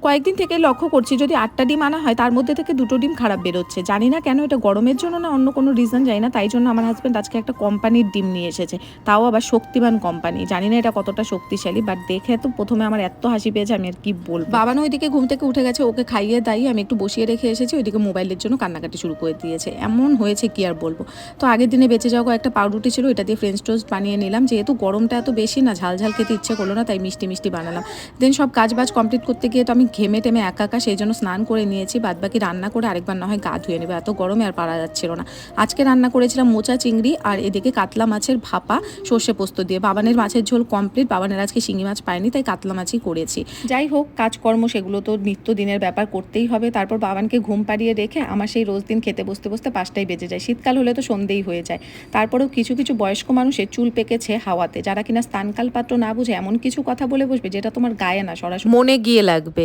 কয়েকদিন থেকে লক্ষ্য করছি যদি 8টা ডিম আনা হয় তার মধ্যে থেকে 2টো ডিম খারাপ বেরোচ্ছে। জানি না কেন, এটা গরমের জন্য না অন্য কোনো রিজন জানি না। তাই জন্য আমার হাজব্যান্ড আজকে একটা কোম্পানির ডিম নিয়ে এসেছে, তাও আবার শক্তিমান কোম্পানি। জানি না এটা কতটা শক্তিশালী, বাট দেখে তো প্রথমে আমার এত হাসি পেয়েছে আমি আর কি বলবো। বাবানো ওইদিকে ঘুম থেকে উঠে গেছে, ওকে খাইয়ে দাই আমি একটু বসিয়ে রেখে এসেছি, ওইদিকে মোবাইলের জন্য কান্নাকাটি শুরু করে দিয়েছে। এমন হয়েছে কি আর বলবো। তো আগের দিনে বেঁচে যাওয়া একটা পাউরুটি ছিল, এটা দিয়ে ফ্রেঞ্চ টোস্ট বানিয়ে নিলাম। যেহেতু গরমটা এত বেশি না, ঝাল ঝাল খেতে ইচ্ছে করলো না, তাই মিষ্টি মিষ্টি বানালাম। দেন সব কাজ বাজ কমপ্লিট করতে গিয়ে তো আমি ঘেমে টেমে একা সেই জন্য স্নান করে নিয়েছি। বাদবাকি রান্না করে আরেকবার না হয় গা ধুয়ে নেবে, এত গরমে আর পারা যাচ্ছিল না। আজকে রান্না করেছিলাম মোচা চিংড়ি আর এদিকে কাতলা মাছের ভাপা সর্ষে পোস্ত দিয়ে। বাবানের মাছের ঝোল কমপ্লিট, বাবানের আজকে শিঙি মাছ পায়নি তাই কাতলা মাছই করেছি। যাই হোক, কাজকর্ম সেগুলো তো নিত্য দিনের ব্যাপার, করতেই হবে। তারপর বাবানকে ঘুম পাড়িয়ে রেখে আমার সেই রোজ দিন খেতে বসতে বসতে 5টাই বেজে যায়। শীতকাল হলে তো সন্ধেই হয়ে যায়। তারপরেও কিছু কিছু বয়স্ক মানুষের চুল পেকেছে হাওয়াতে, যারা কিনা স্থানকাল পাত্র না বুঝে এমন কিছু কথা বলে বসবে যেটা তোমার গায়ে না, সরাসরি মনে গিয়ে লাগবে।